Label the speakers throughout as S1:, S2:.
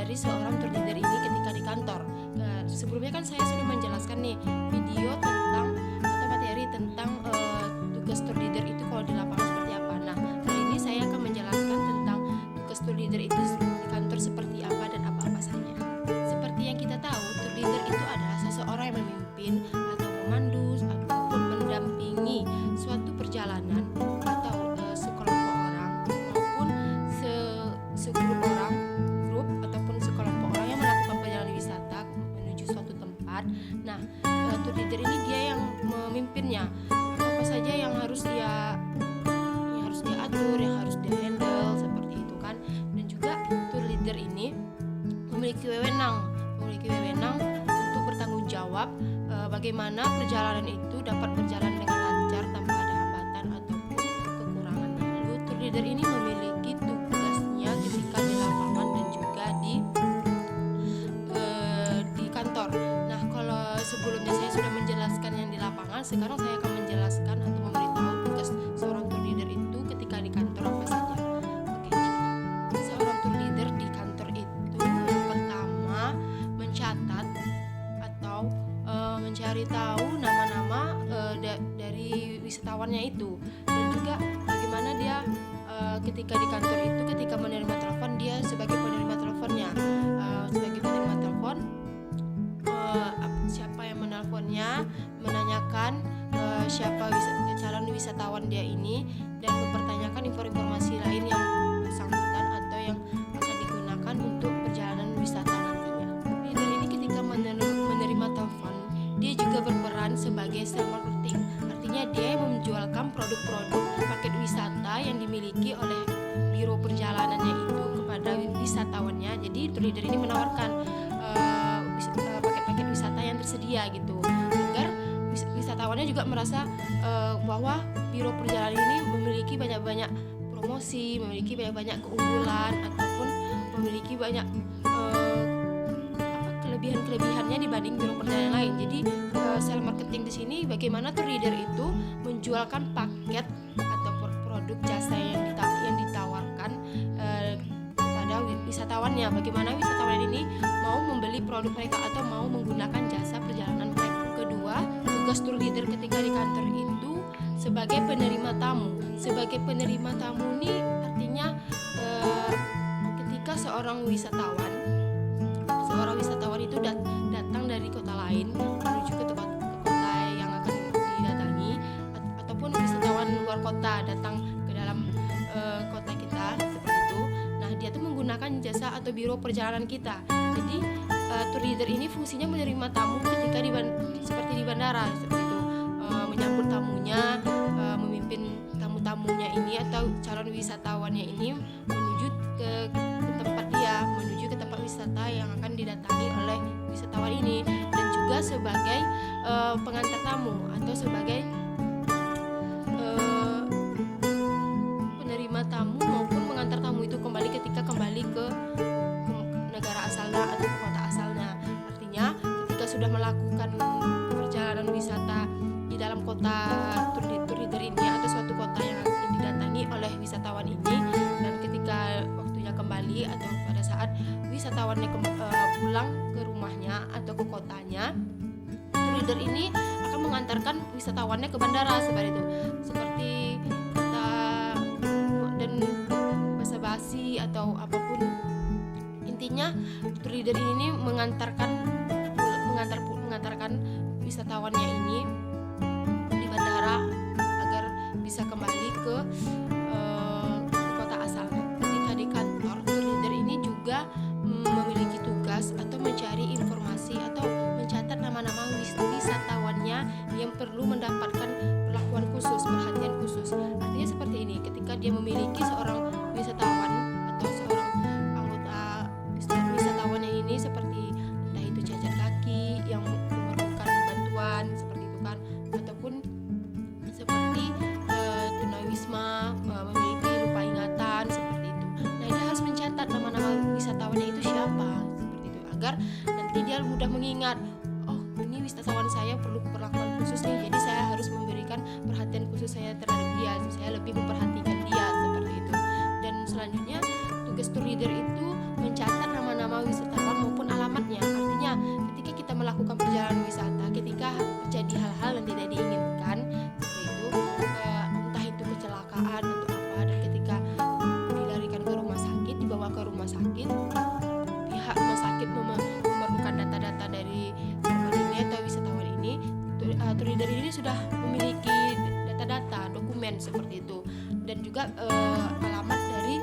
S1: dari seorang tour leader ini ketika di kantor. Sebelumnya kan saya sudah menjelaskan nih video tentang atau materi tentang tugas tour leader itu kalau di lapangan seperti apa. Nah, kali ini saya akan menjelaskan tentang tugas tour leader itu di kantor seperti apa dan apa-apa saja. Seperti yang kita tahu, tour leader itu adalah seseorang yang memimpin atau memandu ataupun mendampingi suatu perjalanan atau sekelompok orang maupun segrup orang, grup ataupun sekelompok orang yang melakukan perjalanan wisata menuju suatu tempat. Nah, tour leader ini dia yang memimpinnya. Apa saja yang harus dia atur, yang harus dia handle seperti itu kan. Dan juga tour leader ini memiliki wewenang untuk bertanggung jawab bagaimana perjalanan itu dapat berjalan dengan lancar tanpa ada hambatan ataupun kekurangannya. Lalu tour leader ini memiliki tugasnya ketika di lapangan dan juga di kantor. Nah, kalau sebelumnya saya sudah menjelaskan yang di lapangan, sekarang saya akan menjelaskan atau memberitahu tugas seorang tour leader itu ketika di kantor apa saja. Oke, seorang tour leader di kantor itu yang pertama mencatat atau mencari tahu nama-nama dari wisatawannya itu, dan juga bagaimana dia ketika di kantor itu ketika menerima telepon, dia sebagai penerima teleponnya, siapa yang menelponnya, menanyakan siapa calon wisatawan dia ini, dan mempertanyakan informasi lain yang bersangkutan atau yang akan digunakan untuk perjalanan wisata nantinya. Leader ini ketika menerima telepon, dia juga berperan sebagai sales marketing. Artinya dia yang menjualkan produk-produk paket wisata yang dimiliki oleh biro perjalanannya itu kepada wisatawannya. Jadi tour leader ini menawarkan paket-paket wisata yang tersedia gitu, agar wisatawannya juga merasa bahwa biro perjalanan ini memiliki banyak-banyak promosi, memiliki banyak-banyak keunggulan ataupun memiliki banyak kelebihan-kelebihannya dibanding biro perjalanan lain. Jadi sales marketing di sini bagaimana tour leader itu menjualkan paket atau produk jasa yang ditawarkan kepada wisatawannya. Bagaimana wisatawan ini mau membeli produk mereka atau mau menggunakan jasa perjalanan mereka. Kedua, tugas tour leader ketika di kantor itu sebagai penerima tamu. Sebagai penerima tamu ini artinya ketika seorang wisatawan itu datang dari kota lain menuju ke kota yang akan didatangi, ataupun wisatawan luar kota datang ke dalam kota kita seperti itu. Nah, dia tuh menggunakan jasa atau biro perjalanan kita. Jadi tour leader ini fungsinya menerima tamu ketika seperti di bandara seperti itu, menyambut tamunya, memimpin tamu-tamunya ini atau calon wisatawannya ini menuju ke tempat wisata yang akan didatangi oleh wisatawan ini, dan juga sebagai pengantar tamu atau sebagai penerima tamu maupun pengantar tamu itu kembali ke negara asalnya atau ke kota asalnya. Artinya ketika sudah melakukan perjalanan wisata di dalam kota tour leader ini atau suatu kota yang didatangi oleh wisatawan ini, dan ketika waktunya kembali atau pada saat wisatawannya pulang ke rumahnya atau ke kotanya, tour leader ini akan mengantarkan wisatawannya ke bandara seperti itu. Seperti kata dan basa-basi atau apapun, intinya tour leader ini mengantarkan wisatawannya ini di bandara agar bisa kembali ke kota asalnya. Ketika di kantor, tour leader ini juga memiliki tugas atau mencari informasi atau mencatat nama-nama wisatawannya yang perlu mendapatkan perlakuan khusus, perhatian khusus. Artinya seperti ini, ketika dia memiliki seorang wisatawan atau seorang anggota wisatawannya ini seperti entah itu cacat kaki yang memerlukan bantuan seperti itu kan, ataupun seperti tunawisma, memiliki lupa ingatan seperti itu. Nah, dia harus mencatat nama-nama wisatawannya itu siapa seperti itu, agar nanti dia mudah mengingat, oh ini wisatawan saya perlu perlakuan khusus nih, jadi saya harus memberikan perhatian khusus saya terhadap dia, saya lebih memperhatikan dia seperti itu. Dan selanjutnya tugas tour leader itu mencatat nama-nama nama wisatawan maupun alamatnya. Artinya ketika kita melakukan perjalanan wisata, ketika terjadi hal-hal yang tidak diinginkan seperti itu, entah itu kecelakaan atau apa, dan ketika dilarikan ke rumah sakit, dibawa ke rumah sakit, pihak rumah sakit memerlukan data-data dari korban ini atau wisatawan ini, tour leader ini sudah memiliki data-data dokumen seperti itu, dan juga alamat dari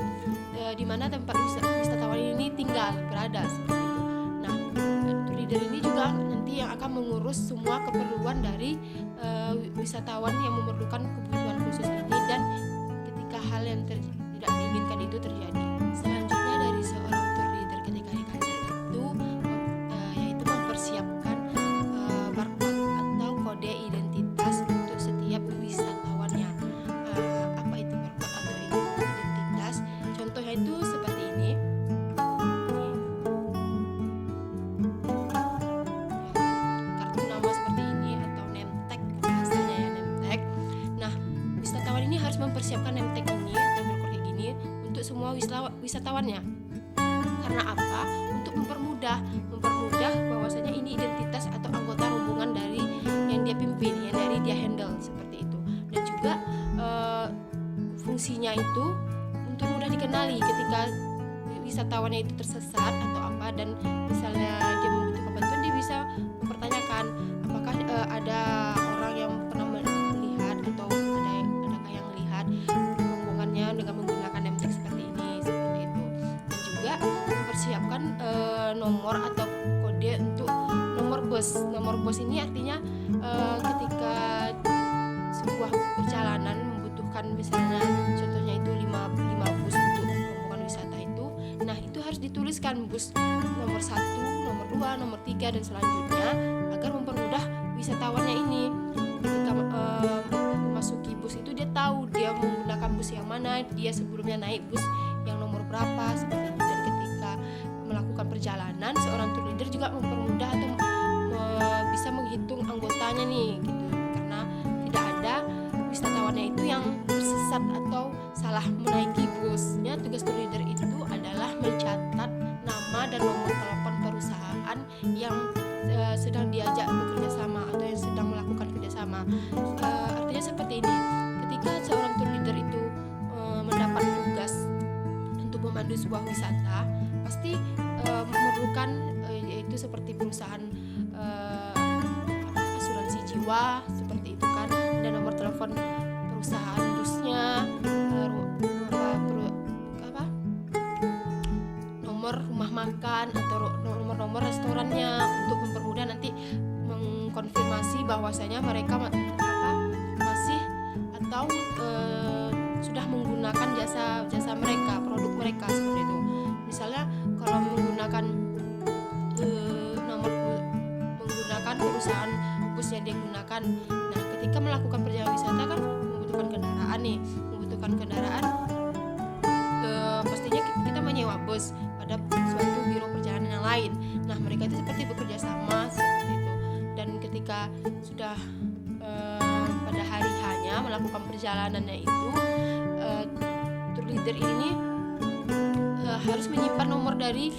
S1: di mana tempat wisatawan ini tinggal berada seperti itu. Nah, tour leader ini juga nanti yang akan mengurus semua keperluan dari wisatawan yang memerlukan kebutuhan khusus ini, dan ketika hal yang tidak diinginkan itu terjadi. Selanjutnya dari seorang tour leader ketika di kantor itu yaitu mempersiapkan barcode atau kode identitas untuk setiap wisatawannya. Apa itu barcode atau identitas? Contohnya itu seperti ini. Kartu nama seperti ini atau name tag bahasanya ya, name tag. Nah, wisatawan ini harus mempersiapkan name tag ini atau barcode kayak gini untuk semua wisatawannya. Karena apa? Untuk mempermudah bahwasanya ini identitas atau anggota rombongan dari yang dia pimpin, yang dari dia handle seperti itu. Dan juga fungsinya itu untuk mudah dikenali ketika wisatawannya itu tersesat atau apa, dan misalnya dia membutuhkan bantuan, dia bisa mempertanyakan apakah ada orang yang pernah melihat atau adakah yang melihat rombongannya dengan menggunakan name tag seperti ini, seperti itu. Dan juga mempersiapkan nomor atau kode untuk nomor bus. Nomor bus ini artinya ketika sebuah perjalanan membutuhkan misalnya contohnya itu 5 bus untuk rombongan wisata itu. Nah, itu harus dituliskan bus nomor 1, nomor 2, nomor 3 dan selanjutnya, agar mempermudah wisatawannya ini ketika memasuki bus itu dia tahu dia menggunakan bus yang mana, dia sebelumnya naik bus yang nomor berapa seperti itu. Dan ketika melakukan perjalanan, seorang tour leader juga mempermudah atau bisa menghitung anggotanya nih gitu, karena tidak ada wisatawannya itu yang tersesat atau salah menaiki busnya. Tugas tour leader itu adalah mencatat nama dan nomor telepon perusahaan yang sedang diajak bekerja sama atau yang sedang melakukan kerjasama. Artinya seperti ini, ketika seorang tour leader itu mendapat tugas untuk memandu sebuah wisata, pasti memerlukan yaitu seperti perusahaan asuransi jiwa seperti itu kan, dan nomor telepon perusahaan busnya, nomor rumah makan atau nomor restorannya, untuk mempermudah nanti mengkonfirmasi bahwasanya mereka masih atau sudah menggunakan jasa mereka, produk mereka seperti itu. Misalnya kalau menggunakan menggunakan perusahaan bus yang dia gunakan. Nah, ketika melakukan perjalanan wisata kan membutuhkan kendaraan, pastinya kita menyewa bus pada suatu biro perjalanan yang lain. Nah, mereka itu seperti bekerja sama seperti itu. Dan ketika sudah pada hari hanya melakukan perjalanannya itu, tour leader ini harus menyimpan nomor dari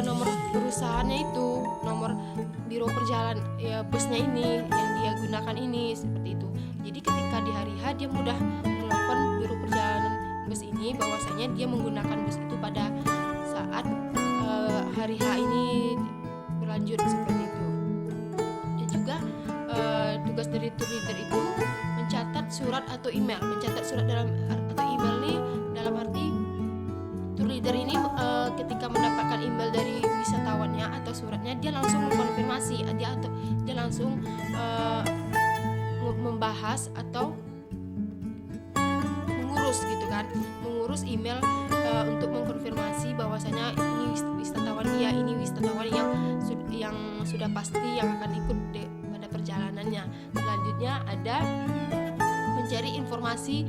S1: nomor perusahaannya itu, nomor biro perjalanan ya busnya ini yang dia gunakan ini seperti itu. Jadi ketika di hari H dia mudah melakukan biro perjalanan bus ini bahwasanya dia menggunakan bus itu pada saat hari H ini berlanjut seperti itu. Dan juga tugas dari tour leader itu mencatat surat atau email. Mencatat surat atau email ini dalam arti tour leader ini ketika mendapatkan email dari wisatawannya atau suratnya, dia langsung mengkonfirmasi, dia langsung membahas atau mengurus gitu kan, mengurus email untuk mengkonfirmasi bahwasanya ini wisatawan dia, ini wisatawan yang sudah pasti yang akan ikut pada perjalanannya. Selanjutnya ada mencari informasi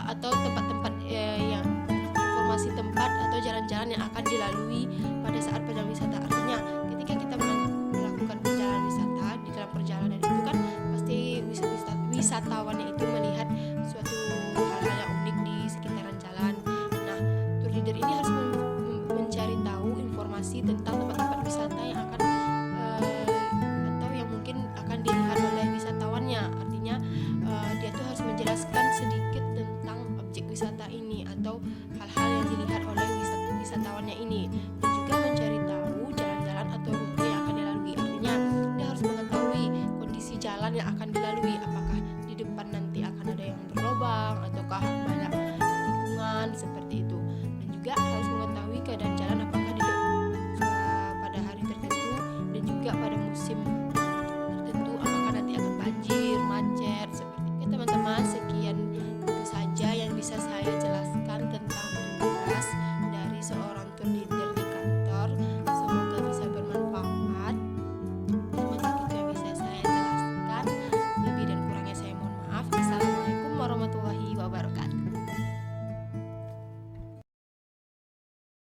S1: atau tempat-tempat yang informasi tempat atau jalan-jalan yang akan dilalui pada saat perjalanan wisata. Artinya ketika kita